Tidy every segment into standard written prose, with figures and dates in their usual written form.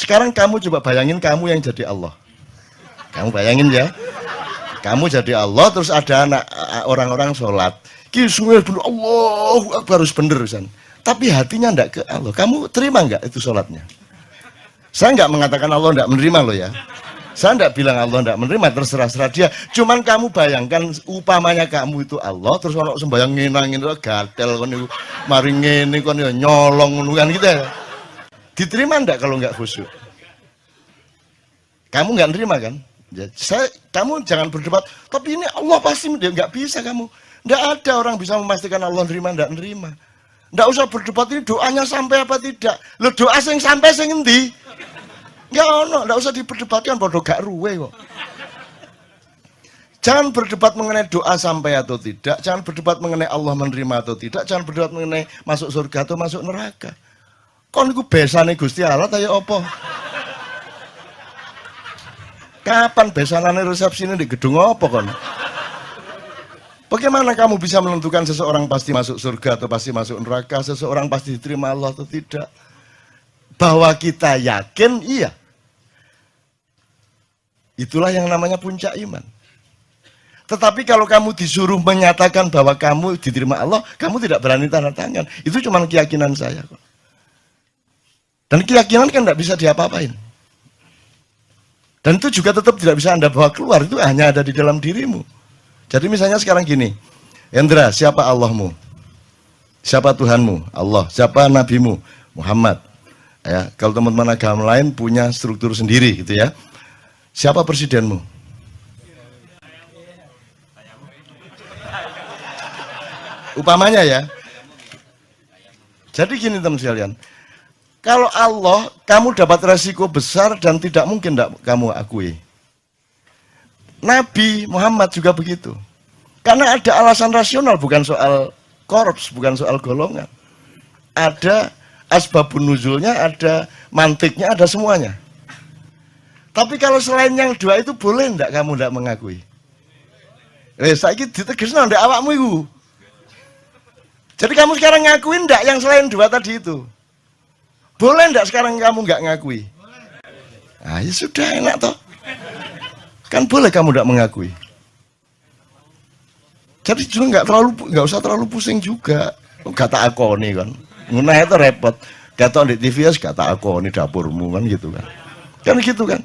Sekarang kamu coba bayangin kamu yang jadi Allah. Kamu bayangin ya. Kamu jadi Allah, terus ada anak orang-orang sholat. Kisungnya dulu Allah harus bener San. Tapi hatinya ndak ke Allah. Kamu terima nggak itu sholatnya? Saya nggak mengatakan Allah ndak menerima loh ya. Saya ndak bilang Allah ndak menerima, terserah dia. Cuman kamu bayangkan upamanya kamu itu Allah, terus ono sembayang ngenangin gatel kon niku mari ngene kon ya nyolong ngono kan gitu ya. Diterima ndak kalau nggak khusyuk? Kamu nggak nerima kan? Kamu jangan berdebat. Tapi ini Allah pasti dia nggak bisa kamu. Nggak ada orang bisa memastikan Allah nerima ndak nerima. Nggak usah berdebat ini doanya sampai apa tidak. Lo doa sing sampai sing endi? Nggak ono, nggak usah diperdebatkan, bodoh gak ruwe kok. Jangan berdebat mengenai doa sampai atau tidak, jangan berdebat mengenai Allah menerima atau tidak, jangan berdebat mengenai masuk surga atau masuk neraka. Kon iku besane Gusti Allah ta ya apa? Kapan besanane resepsi ini di gedung apa kon? Bagaimana kamu bisa menentukan seseorang pasti masuk surga atau pasti masuk neraka, seseorang pasti diterima Allah atau tidak? Bahwa kita yakin, iya. Itulah yang namanya puncak iman. Tetapi kalau kamu disuruh menyatakan bahwa kamu diterima Allah, kamu tidak berani tanda tangan. Itu cuma keyakinan saya kok. Dan keyakinan kan tidak bisa diapa-apain. Dan itu juga tetap tidak bisa Anda bawa keluar, itu hanya ada di dalam dirimu. Jadi misalnya sekarang gini, Hendra, siapa Allahmu? Siapa Tuhanmu? Allah. Siapa Nabimu? Muhammad. Ya, kalau teman-teman agama lain punya struktur sendiri gitu ya. Siapa presidenmu? Upamanya ya. Jadi gini teman sekalian. Kalau Allah, kamu dapat resiko besar dan tidak mungkin kamu akui. Nabi Muhammad juga begitu. Karena ada alasan rasional, bukan soal korps, bukan soal golongan. Ada asbabun nuzulnya, ada mantiknya, ada semuanya. Tapi kalau selain yang dua itu boleh enggak kamu enggak mengakui? Saiki ditegesno ndak awakmu iku. Jadi kamu sekarang ngakuin enggak yang selain dua tadi itu? Boleh enggak sekarang kamu enggak ngakui? Nah, ya sudah enak toh. Kan boleh kamu enggak mengakui. Jadi juga enggak usah terlalu pusing juga. Kata akoni kan. Ngono itu repot. Kata di TV kata akoni dapurmu kan gitu kan. Kan gitu kan.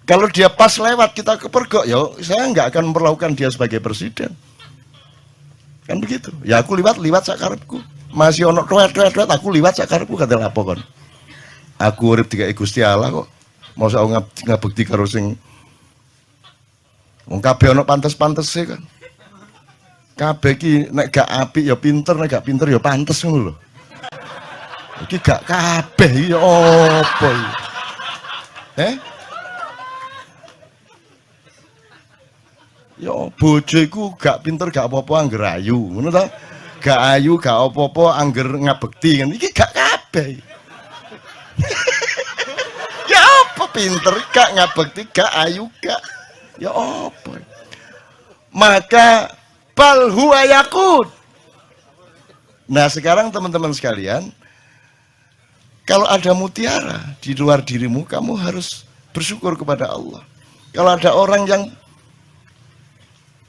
Kalau dia pas lewat kita kepergok, ya saya nggak akan memperlakukan dia sebagai presiden. Kan begitu. Ya aku liwat sakarepku. Masih ono tuet aku liwat sakarepku kata lapo kon. Aku urip dikai Gusti Allah kok. Mosok ngabekti karo sing wong kabeh ono pantes-pantese kan. Kabeh iki nek gak apik ya pinter, nek gak pinter ya pantes ngono lho. Iki gak kabeh ya apa iki? Ya bojo iku gak pinter gak apa-apa angger ayu, ngono ta? Gak ayu gak apa-apa angger ngabekti kan. Iki gak kabeh. Ya apa pinter gak ngabekti gak ayu gak. Ya apa? Maka bal huwa yakut. Nah, sekarang teman-teman sekalian, kalau ada mutiara di luar dirimu, kamu harus bersyukur kepada Allah. Kalau ada orang yang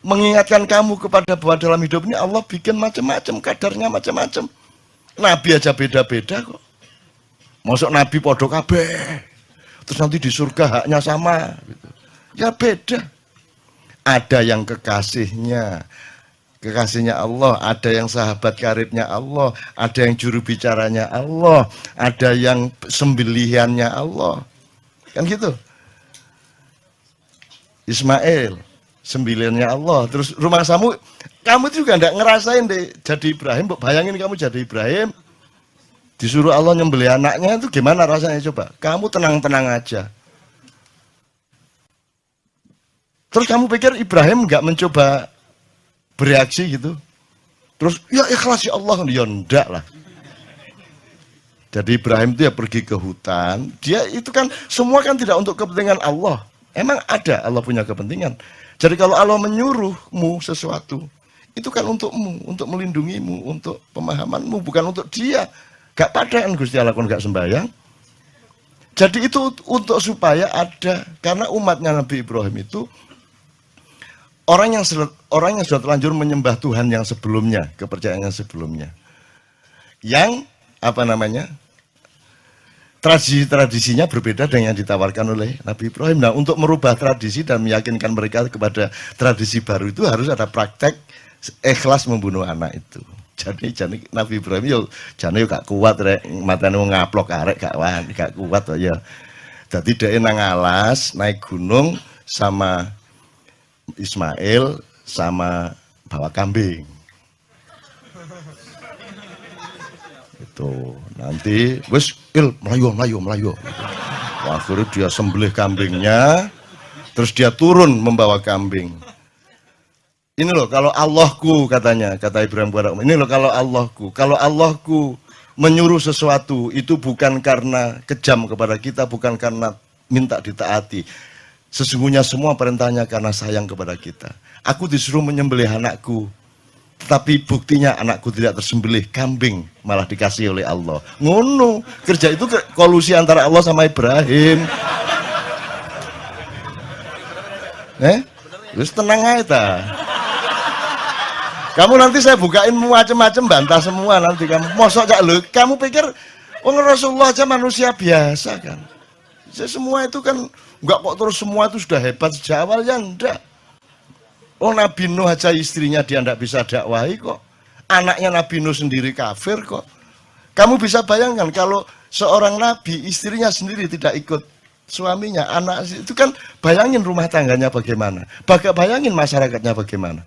mengingatkan kamu kepada bahwa dalam hidup ini Allah bikin macam-macam, kadarnya macam-macam. Nabi aja beda-beda kok. Masuk Nabi podo kabeh. Terus nanti di surga haknya sama gitu. Ya beda. Ada yang kekasihnya Allah, ada yang sahabat karibnya Allah, ada yang juru bicaranya Allah, ada yang sembelihannya Allah. Kan gitu. Ismail sembilannya Allah, terus rumah kamu juga enggak ngerasain deh jadi Ibrahim. Bayangin kamu jadi Ibrahim, disuruh Allah nyembelih anaknya, itu gimana rasanya coba? Kamu tenang-tenang aja. Terus kamu pikir Ibrahim enggak mencoba bereaksi gitu? Terus ya ikhlas ya Allah, ya enggak lah. Jadi Ibrahim itu ya pergi ke hutan, dia itu kan semua kan tidak untuk kepentingan Allah. Emang ada Allah punya kepentingan. Jadi kalau Allah menyuruhmu sesuatu, itu kan untukmu, untuk melindungimu, untuk pemahamanmu, bukan untuk dia. Gak padaan Gusti Allah kon gak sembahyang. Jadi itu untuk supaya ada, karena umatnya Nabi Ibrahim itu orang yang sudah terlanjur menyembah Tuhan yang sebelumnya, kepercayaan yang sebelumnya, yang apa namanya, tradisinya berbeda dengan yang ditawarkan oleh Nabi Ibrahim. Nah, untuk merubah tradisi dan meyakinkan mereka kepada tradisi baru itu harus ada praktek ikhlas membunuh anak itu. Jadi Nabi Ibrahim yo jane yo gak kuat rek, matane ngaplok arek gak kuat ya. Jadi dia nang alas naik gunung sama Ismail sama bawa kambing. Itu nanti wis melayu. Akhirnya dia sembelih kambingnya, terus dia turun membawa kambing. Ini loh kalau Allahku katanya, kata Ibrahim kepada Umar, ini loh kalau Allahku menyuruh sesuatu itu bukan karena kejam kepada kita, bukan karena minta ditaati. Sesungguhnya semua perintahnya karena sayang kepada kita. Aku disuruh menyembelih anakku, tetapi buktinya anakku tidak tersembelih, kambing malah dikasih oleh Allah. Ngono, kerja itu kolusi antara Allah sama Ibrahim. Terus tenang aja. Kamu nanti saya bukain macam-macam bantah semua nanti kamu. Mosok cak lu, kamu pikir Rasulullah aja manusia biasa kan? Semua itu kan enggak kok terus semua itu sudah hebat sejak awal ya enggak. Nabi Nuh aja istrinya dia enggak bisa dakwahi kok. Anaknya Nabi Nuh sendiri kafir kok. Kamu bisa bayangkan kalau seorang nabi istrinya sendiri tidak ikut suaminya, anak itu kan bayangin rumah tangganya bagaimana. Bayangin masyarakatnya bagaimana.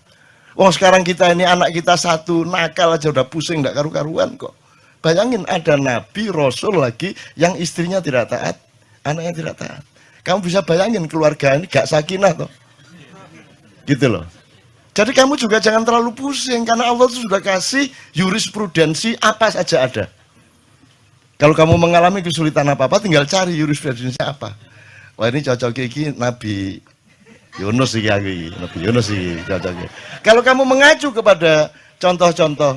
Sekarang kita ini anak kita satu nakal aja udah pusing enggak karu-karuan kok. Bayangin ada nabi rasul lagi yang istrinya tidak taat, anaknya tidak taat. Kamu bisa bayangin keluarga ini gak sakinah toh. Gitu loh. Jadi kamu juga jangan terlalu pusing karena Allah itu sudah kasih jurisprudensi apa saja ada. Kalau kamu mengalami kesulitan apa-apa tinggal cari jurisprudensi apa. Wah ini cocok iki Nabi Yunus iki Nabi Yunus iki cocok. Kalau kamu mengacu kepada contoh-contoh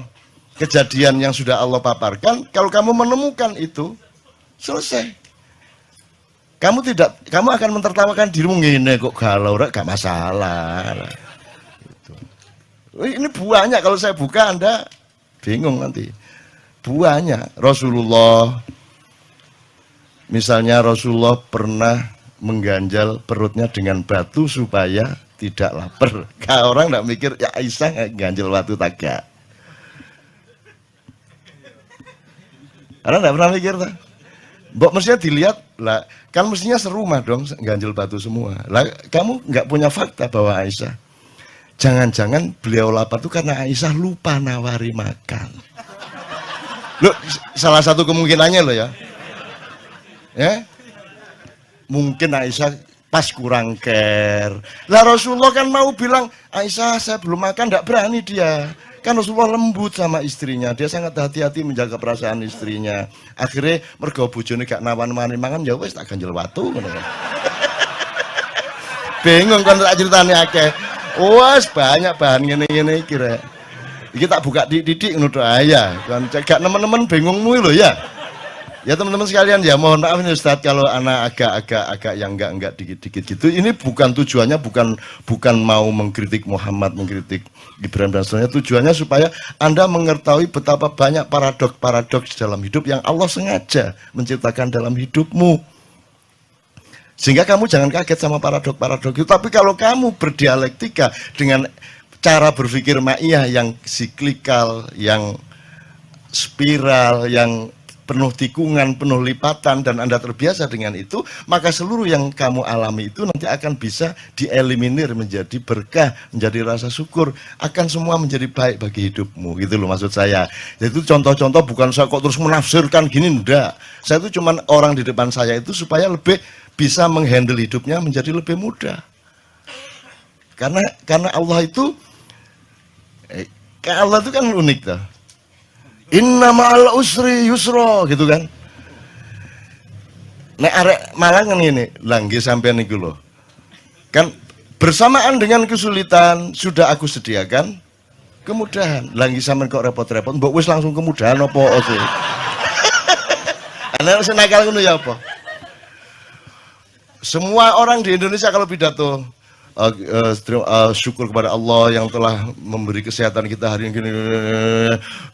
kejadian yang sudah Allah paparkan, kalau kamu menemukan itu selesai. Kamu akan mentertawakan dirimu ngene kok galau gak masalah. Gitu. Ini buahnya kalau saya buka Anda bingung nanti. Buahnya Rasulullah, misalnya Rasulullah pernah mengganjal perutnya dengan batu supaya tidak lapar. Kalau orang tidak mikir ya Aisyah ganjal batu tagak. Karena tidak pernah mikir tak? Mbok mestinya dilihat lah, kan mestinya serumah dong ganjil batu semua. Lah kamu nggak punya fakta bahwa Aisyah, jangan-jangan beliau lapar itu karena Aisyah lupa nawari makan. Loh, salah satu kemungkinannya loh ya. Mungkin Aisyah pas kurang care. Lah Rasulullah kan mau bilang Aisyah saya belum makan, nggak berani dia. Kan Rasulullah lembut sama istrinya, dia sangat hati-hati menjaga perasaan istrinya. Akhirnya mergo bojone gak nawan-nawani mangan ya wis tak ganjel watu ngono. Bingung kan tak ceritane akeh. Wes banyak bahan ngene-ngene iki rek. Iki tak buka didik ngono to ya. Kan gak nemen-nemen bingungmu lho ya. Ya teman-teman sekalian ya mohon maaf nih Ustadz kalau anak agak yang enggak dikit-dikit gitu. Ini bukan tujuannya bukan mau mengkritik Muhammad, mengkritik Ibrahim dan seterusnya. Tujuannya supaya Anda mengetahui betapa banyak paradoks dalam hidup yang Allah sengaja menciptakan dalam hidupmu. Sehingga kamu jangan kaget sama paradoks itu. Tapi kalau kamu berdialektika dengan cara berpikir ma'iyah yang siklikal, yang spiral, yang penuh tikungan, penuh lipatan, dan Anda terbiasa dengan itu, maka seluruh yang kamu alami itu nanti akan bisa dieliminir menjadi berkah, menjadi rasa syukur, akan semua menjadi baik bagi hidupmu, gitu loh maksud saya. Jadi itu contoh-contoh, bukan saya kok terus menafsirkan gini, enggak. Saya itu cuman orang di depan saya itu supaya lebih bisa menghandle hidupnya menjadi lebih mudah. Karena Allah itu kan unik tuh. Inna ma'al usri yusra gitu kan. Nek arek Malang kan ini langgi sampean niku lho. Kan bersamaan dengan kesulitan sudah aku sediakan kemudahan. Langgi sampean kok repot-repot, mbok wis langsung kemudahan apa sih? Ana sing nakal ngono ya apa? Semua orang di Indonesia kalau pidato syukur kepada Allah yang telah memberi kesehatan kita hari ini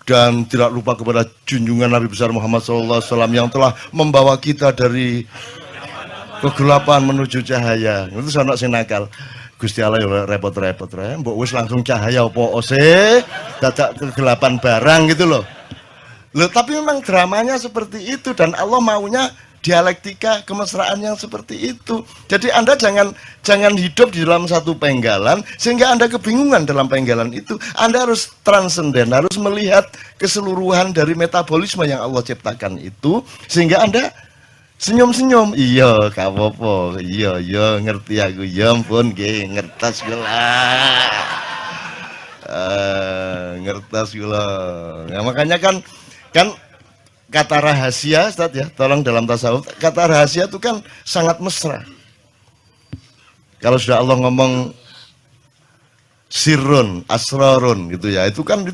dan tidak lupa kepada junjungan Nabi besar Muhammad SAW yang telah membawa kita dari kegelapan menuju cahaya. Itu sono sing nakal. Gusti Allah ya repot-repot mbok wis langsung cahaya opo sih dadak kegelapan barang gitu loh. Loh, tapi memang dramanya seperti itu dan Allah maunya dialektika kemesraan yang seperti itu. Jadi Anda jangan hidup di dalam satu penggalan sehingga Anda kebingungan dalam penggalan itu. Anda harus transenden, harus melihat keseluruhan dari metabolisme yang Allah ciptakan itu sehingga Anda senyum-senyum. Iya, gak apa-apa. Iya, ngerti aku. Ya ampun, nggih, ngertas kula. Ngertas kula. Ya makanya kan kata rahasia, Ustaz ya, tolong dalam tasawuf, kata rahasia itu kan sangat mesra. Kalau sudah Allah ngomong sirrun, asrarun gitu ya, itu kan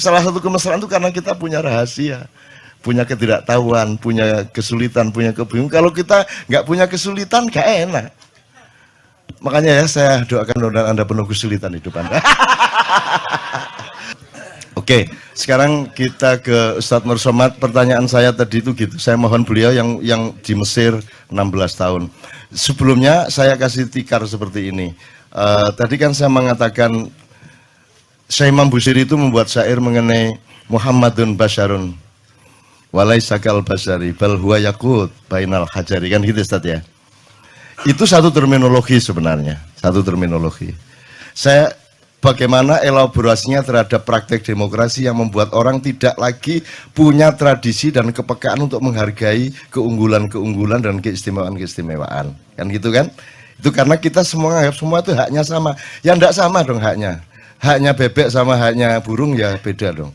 salah satu kemesraan itu karena kita punya rahasia, punya ketidaktahuan, punya kesulitan, punya kebingungan. Kalau kita nggak punya kesulitan, nggak enak. Makanya ya saya doakan Anda penuh kesulitan hidup Anda. Oke, sekarang kita ke Ustadz Nur Somad. Pertanyaan saya tadi itu gitu. Saya mohon beliau yang di Mesir 16 tahun. Sebelumnya saya kasih tikar seperti ini. Tadi kan saya mengatakan Syekh Imam Busiri itu membuat syair mengenai Muhammadun Basyarun walaisakal basyari bal huwa yakut bainal hajari, kan gitu Ustaz ya. Itu satu terminologi sebenarnya, satu terminologi. Saya bagaimana elaborasinya terhadap praktek demokrasi yang membuat orang tidak lagi punya tradisi dan kepekaan untuk menghargai keunggulan-keunggulan dan keistimewaan-keistimewaan. Kan gitu kan? Itu karena kita semua anggap semua itu haknya sama. Ya enggak sama dong haknya. Haknya bebek sama haknya burung ya beda dong.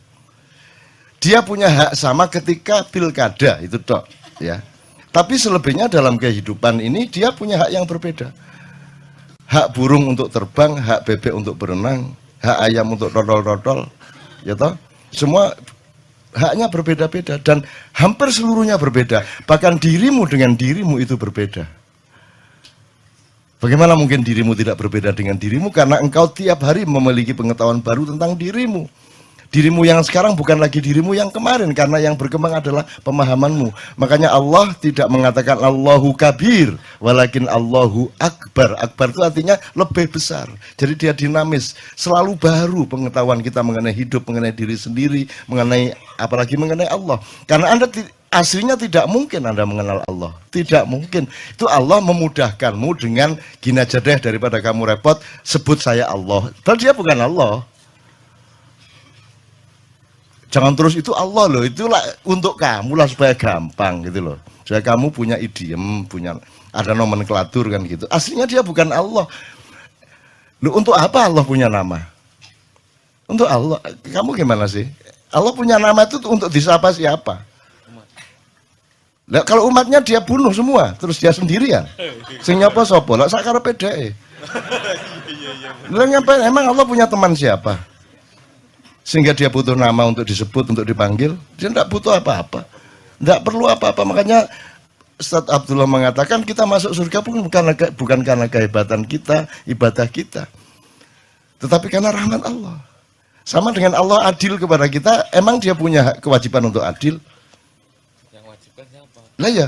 Dia punya hak sama ketika pilkada, itu tok ya. Tapi selebihnya dalam kehidupan ini dia punya hak yang berbeda. Hak burung untuk terbang, hak bebek untuk berenang, hak ayam untuk rotol-rotol, ya toh? Semua haknya berbeda-beda dan hampir seluruhnya berbeda. Bahkan dirimu dengan dirimu itu berbeda. Bagaimana mungkin dirimu tidak berbeda dengan dirimu? Karena engkau tiap hari memiliki pengetahuan baru tentang dirimu. Dirimu yang sekarang bukan lagi dirimu yang kemarin, karena yang berkembang adalah pemahamanmu. Makanya Allah tidak mengatakan Allahu kabir, walakin Allahu akbar. Akbar itu artinya lebih besar. Jadi dia dinamis, selalu baru pengetahuan kita mengenai hidup, mengenai diri sendiri, mengenai apalagi mengenai Allah. Karena Anda aslinya tidak mungkin Anda mengenal Allah. Tidak mungkin. Itu Allah memudahkanmu dengan gini aja deh, daripada kamu repot sebut saya Allah. Padahal dia bukan Allah. Jangan terus itu Allah loh, itulah untuk kamu lah supaya gampang gitu loh. Supaya kamu punya idiom, punya ada nomenklatur kan gitu. Aslinya dia bukan Allah. Loh, untuk apa Allah punya nama? Untuk Allah, kamu gimana sih? Allah punya nama itu untuk disapa siapa? Nah, kalau umatnya dia bunuh semua, terus dia sendirian. Sing nyapa sapa? Lah sakarepe dhek. Lah ngapain? Emang Allah punya teman siapa? Sehingga dia butuh nama untuk disebut, untuk dipanggil. Dia tidak butuh apa-apa, tidak perlu apa-apa. Makanya Ustadz Abdullah mengatakan kita masuk surga bukan karena kehebatan kita, ibadah kita, tetapi karena rahmat Allah. Sama dengan Allah adil kepada kita, emang dia punya kewajiban untuk adil? Yang wajibkan siapa? Lah ya,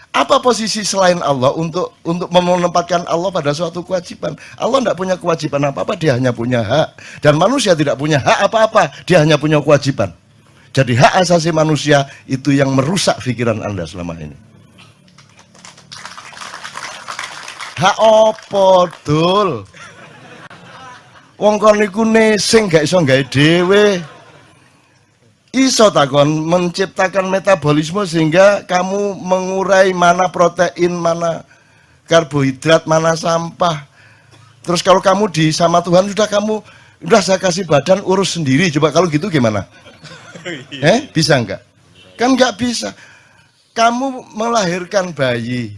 apa posisi selain Allah untuk menempatkan Allah pada suatu kewajiban? Allah tidak punya kewajiban apa-apa, dia hanya punya hak. Dan manusia tidak punya hak apa-apa, dia hanya punya kewajiban. Jadi hak asasi manusia itu yang merusak pikiran Anda selama ini. Hak opo dul? Wong kon niku nesing gak iso gawe dhewe. Iso takon menciptakan metabolisme sehingga kamu mengurai mana protein, mana karbohidrat, mana sampah. Terus kalau kamu sama Tuhan udah saya kasih badan urus sendiri. Coba kalau gitu gimana? Bisa enggak? Kan enggak bisa. Kamu melahirkan bayi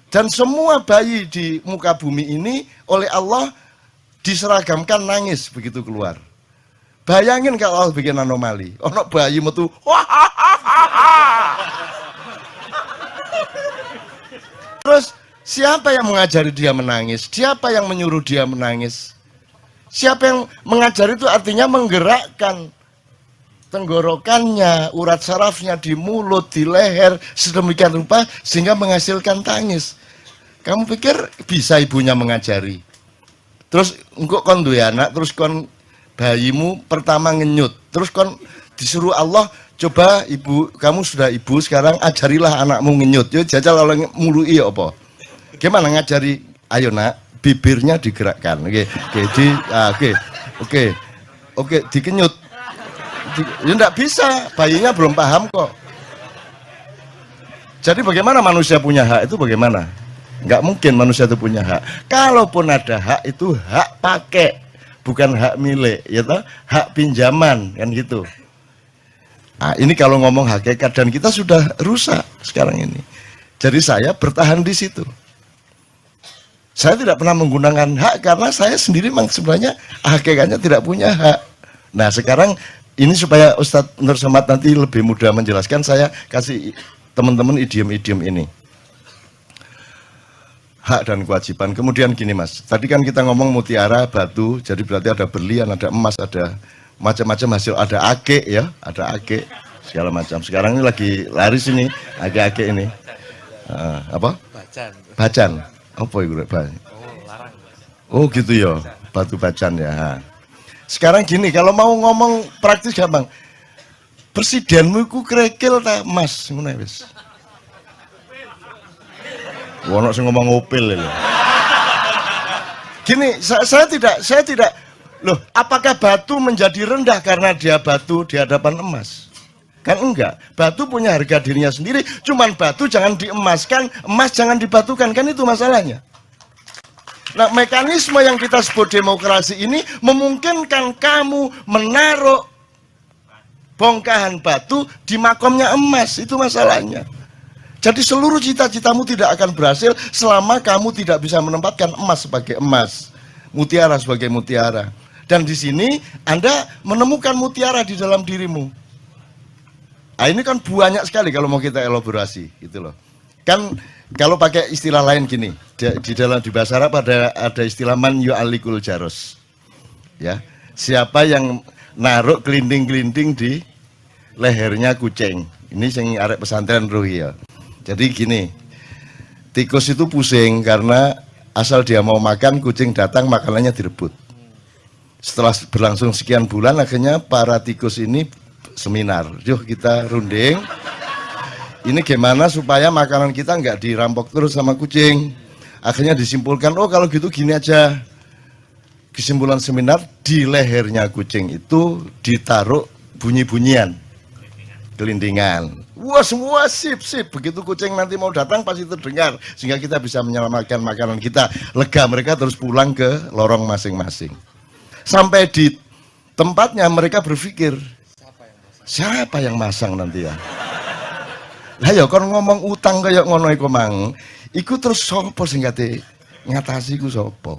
dan semua bayi di muka bumi ini oleh Allah diseragamkan nangis begitu keluar. Bayangin kalau Allah bikin anomali, ono bayi metu, Terus siapa yang mengajari dia menangis? Siapa yang menyuruh dia menangis? Siapa yang mengajari itu artinya menggerakkan tenggorokannya, urat sarafnya di mulut, di leher, sedemikian rupa sehingga menghasilkan tangis. Kamu pikir bisa ibunya mengajari? Terus engkau kon duwe anak, terus kon bayimu pertama ngenyut, terus kon disuruh Allah, coba ibu, kamu sudah ibu sekarang ajarilah anakmu ngenyut. Yo jajal kalau mului apa? Gimana ngajari? Ayo nak, bibirnya digerakkan. Oke, dikenyut. Ya enggak bisa, bayinya belum paham kok. Jadi bagaimana manusia punya hak itu bagaimana? Enggak mungkin manusia itu punya hak. Kalaupun ada hak itu hak pakai, bukan hak milik, ya toh? Hak pinjaman kan gitu. Nah, ini kalau ngomong hakikat dan kita sudah rusak sekarang ini. Jadi saya bertahan di situ. Saya tidak pernah menggunakan hak karena saya sendiri memang sebenarnya hakikatnya tidak punya hak. Nah sekarang ini supaya Ustadz Nur Somad nanti lebih mudah menjelaskan, saya kasih teman-teman idiom-idiom ini. Hak dan kewajiban. Kemudian gini Mas, tadi kan kita ngomong mutiara, batu, jadi berarti ada berlian, ada emas, ada macam-macam hasil, ada ake ya, ada ake segala macam. Sekarang ini lagi laris ini, ake-ake ini. Apa? Bacan. Bacan. Apa itu? Oh gitu ya, batu bacan ya. Sekarang gini, kalau mau ngomong praktis gampang. Presidenmu ku krekil ta Mas, ngono wis. Ono sing ngomong opil lho. Gini, saya tidak loh, apakah batu menjadi rendah karena dia batu di hadapan emas? Kan enggak. Batu punya harga dirinya sendiri, cuman batu jangan diemaskan, emas jangan dibatukan, kan itu masalahnya. Nah, mekanisme yang kita sebut demokrasi ini memungkinkan kamu menaruh bongkahan batu di makomnya emas, itu masalahnya. Jadi seluruh cita-citamu tidak akan berhasil selama kamu tidak bisa menempatkan emas sebagai emas, mutiara sebagai mutiara. Dan di sini Anda menemukan mutiara di dalam dirimu. Nah, ini kan banyak sekali kalau mau kita elaborasi, gitu loh. Kan kalau pakai istilah lain gini, di dalam di bahasa Arab ada istilah man yu'allikul jaros. Ya, siapa yang naruh kelinding-kelinding di lehernya kucing. Ini yang arek pesantren Ruhi ya. Jadi gini, tikus itu pusing karena asal dia mau makan, kucing datang makanannya direbut. Setelah berlangsung sekian bulan, akhirnya para tikus ini seminar. Yuk kita runding. Ini gimana supaya makanan kita nggak dirampok terus sama kucing. Akhirnya disimpulkan, oh kalau gitu gini aja. Kesimpulan seminar, di lehernya kucing itu ditaruh bunyi-bunyian, gelindingan. Wah semua sip. Begitu kucing nanti mau datang pasti terdengar, sehingga kita bisa menyelamatkan makanan kita. Lega, mereka terus pulang ke lorong masing-masing. Sampai di tempatnya mereka berpikir, siapa yang masang nanti ya? Lah ya kon ngomong utang kayak ngono iku mang, iku terus sapa sing ngate ngatasi iku sapa?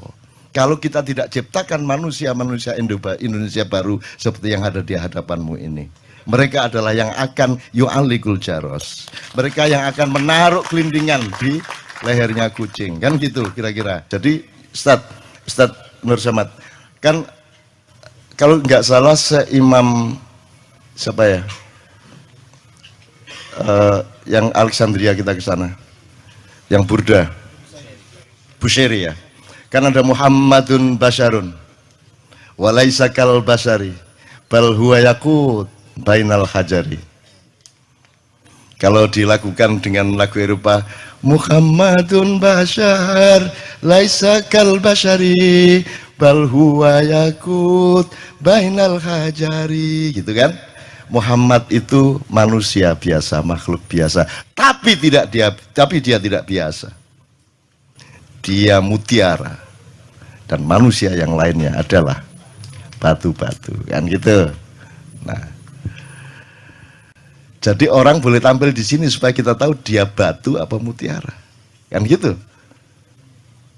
Kalau kita tidak ciptakan manusia-manusia Indonesia baru seperti yang ada di hadapanmu ini. Mereka adalah yang akan yu'allikul jaros. Mereka yang akan menaruh kelindingan di lehernya kucing. Kan gitu kira-kira. Jadi Ustadz Nur Somad, kan kalau nggak salah seimam siapa ya? Yang Alexandria kita ke sana. Yang Burda. Busiri ya. Kan ada Muhammadun Basyarun. Walaisa kal basari. Bal huwa yakut bainal hajari. Kalau dilakukan dengan lagu Eropa, Muhammadun Basyar laisa kal basyari bal huwa yakut bainal hajari, gitu kan? Muhammad itu manusia biasa, makhluk biasa, tapi dia tidak biasa. Dia mutiara, dan manusia yang lainnya adalah batu-batu, kan gitu. Nah, jadi orang boleh tampil di sini supaya kita tahu dia batu apa mutiara, kan gitu.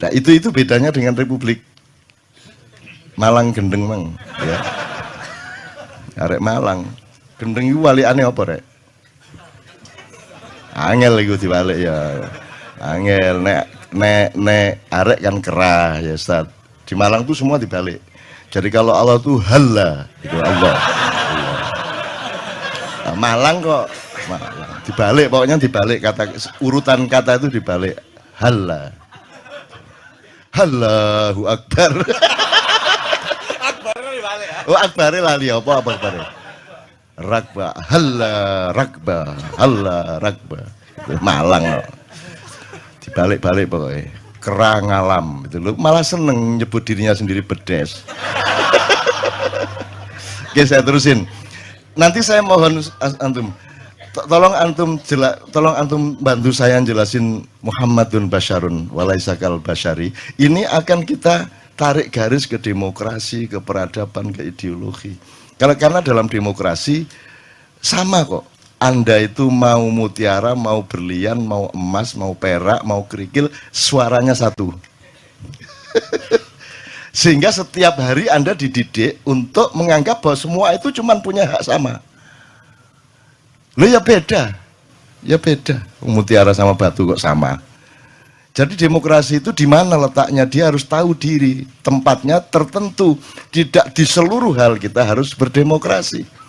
Nah itu bedanya dengan Republik Malang Gendeng mang, ya. Arek Malang Gendeng itu wali aneh apa rek? Angel itu dibalik ya. Angel nek arek kan kerah ya Ustaz. Di Malang tuh semua dibalik. Jadi kalau Allah tuh halla, itu Allah. Nah, Malang kok dibalik, pokoknya dibalik kata, urutan kata itu dibalik. Halla. Allahu Akbar. Akbarnya dibalik ya. Oh akbare lali apa akbare? Rakba, halla rakba, halla rakba. Malang kok. Dibalik-balik pokoknya. Kerang alam itu loh, malah seneng nyebut dirinya sendiri bedes. Oke, saya terusin. Nanti saya mohon antum, tolong antum bantu saya jelasin Muhammadun Basyarun walaisakal Basyari. Ini akan kita tarik garis ke demokrasi, ke peradaban, ke ideologi. Karena dalam demokrasi sama kok. Anda itu mau mutiara, mau berlian, mau emas, mau perak, mau kerikil, suaranya satu. Sehingga setiap hari Anda dididik untuk menganggap bahwa semua itu cuma punya hak sama. Loh ya beda. Ya beda. Mutiara sama batu kok sama. Jadi demokrasi itu di mana letaknya? Dia harus tahu diri. Tempatnya tertentu. Tidak di seluruh hal kita harus berdemokrasi.